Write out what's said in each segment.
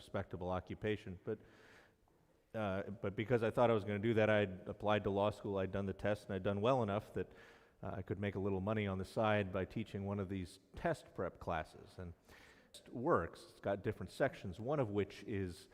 respectable occupation. But because I thought I was going to do that, I'd applied to law school, I'd done the test, and I'd done well enough that I could make a little money on the side by teaching one of these test prep classes. And it works. It's got different sections, one of which is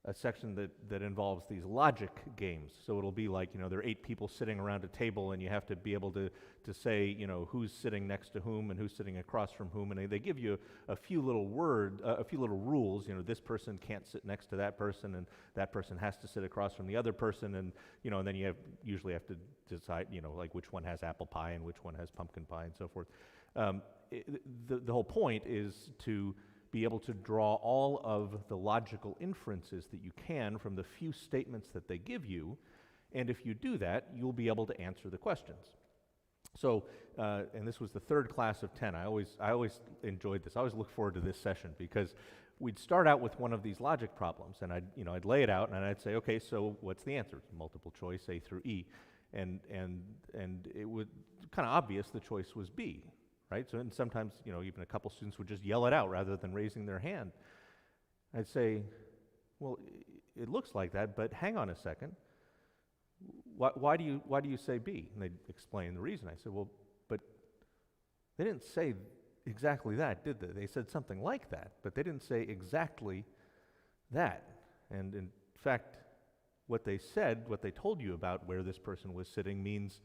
a section that involves these logic games. So it'll be like, there are 8 people sitting around a table, and you have to be able to say, who's sitting next to whom and who's sitting across from whom. And they give you a few little rules. This person can't sit next to that person, and that person has to sit across from the other person. And and then you usually have to decide, like which one has apple pie and which one has pumpkin pie and so forth. The whole point is to be able to draw all of the logical inferences that you can from the few statements that they give you, and if you do that, you'll be able to answer the questions. So, and this was the third class of 10. I always enjoyed this. I always look forward to this session because we'd start out with one of these logic problems, and I'd lay it out, and I'd say, okay, so what's the answer? Multiple choice, A through E, and it would kind of obvious the choice was B. Right? So, and sometimes, even a couple students would just yell it out rather than raising their hand. I'd say, well, it looks like that, but hang on a second. Why do you say B? And they'd explain the reason. I said, well, but they didn't say exactly that, did they? They said something like that, but they didn't say exactly that. And in fact, what they said, what they told you about where this person was sitting means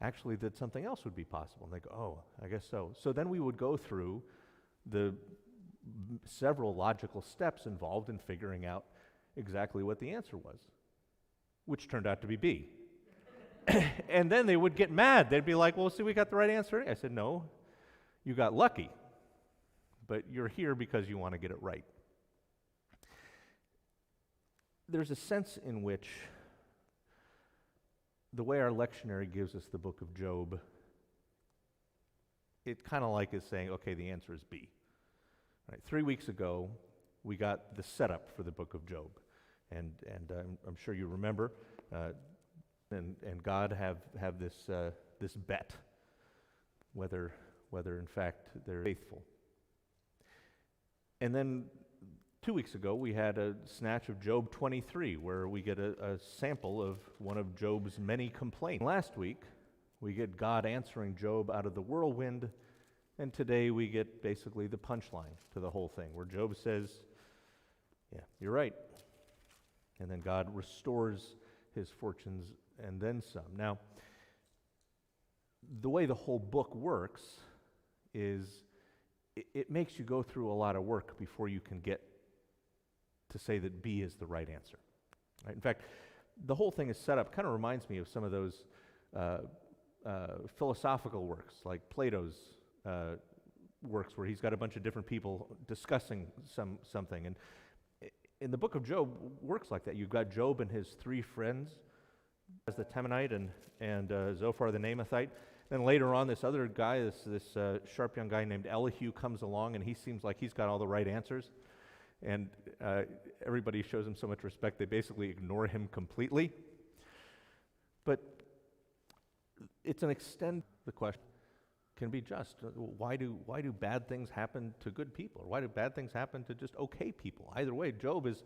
actually that something else would be possible. And they go, oh, I guess so. So then we would go through the several logical steps involved in figuring out exactly what the answer was, which turned out to be B. And then they would get mad. They'd be like, well, see, we got the right answer. I said, no, you got lucky, but you're here because you want to get it right. There's a sense in which the way our lectionary gives us the book of Job, it kind of like is saying, okay, the answer is B. Right? 3 weeks ago, we got the setup for the book of Job, and I'm sure you remember, and God have this bet, whether in fact they're faithful. And then 2 weeks ago, we had a snatch of Job 23, where we get a sample of one of Job's many complaints. Last week, we get God answering Job out of the whirlwind, and today we get basically the punchline to the whole thing, where Job says, yeah, you're right. And then God restores his fortunes and then some. Now, the way the whole book works is it makes you go through a lot of work before you can get to say that B is the right answer. Right? In fact, the whole thing is set up, kind of reminds me of some of those philosophical works, like Plato's works, where he's got a bunch of different people discussing something. And in the book of Job, works like that. You've got Job and his 3 friends, as the Temanite and Zophar the Naamathite. Then later on, this other guy, this sharp young guy named Elihu comes along, and he seems like he's got all the right answers. And everybody shows him so much respect, they basically ignore him completely. But it's an extend the question can be just. Why do bad things happen to good people? Or why do bad things happen to just okay people? Either way, Job's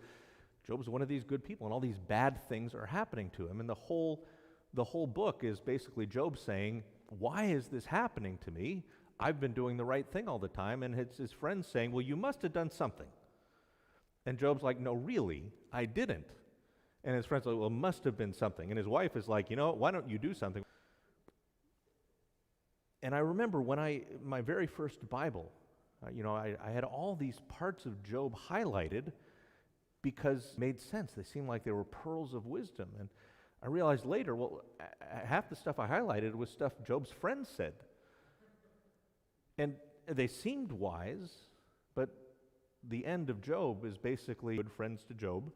one of these good people, and all these bad things are happening to him. And the whole book is basically Job saying, why is this happening to me? I've been doing the right thing all the time. And his friends saying, well, you must have done something. And Job's like, no, really, I didn't. And his friends are like, well, it must have been something. And his wife is like, why don't you do something? And I remember when my very first Bible, I had all these parts of Job highlighted because it made sense. They seemed like they were pearls of wisdom. And I realized later, well, half the stuff I highlighted was stuff Job's friends said. And they seemed wise, but the end of Job is basically good friends to Job.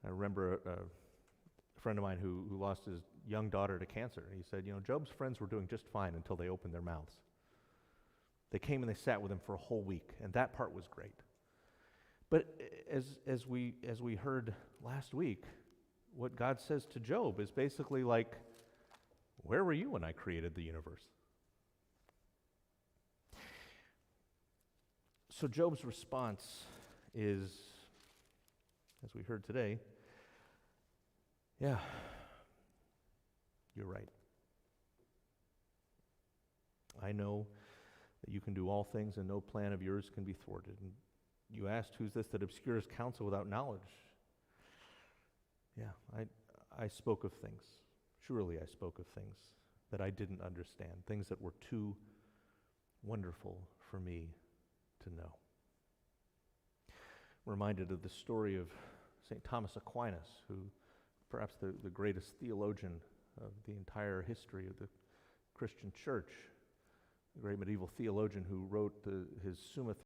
I remember a friend of mine who lost his young daughter to cancer. He said, Job's friends were doing just fine until they opened their mouths. They came and they sat with him for a whole week, and that part was great. But as we heard last week, what God says to Job is basically like, where were you when I created the universe? So Job's response is as we heard today, yeah, you're right. I know that you can do all things and no plan of yours can be thwarted. And you asked, who's this that obscures counsel without knowledge? Yeah, I spoke of things. Surely I spoke of things that I didn't understand, things that were too wonderful for me to know. I'm reminded of the story of St. Thomas Aquinas, who perhaps the greatest theologian of the entire history of the Christian church, a great medieval theologian who wrote his Summa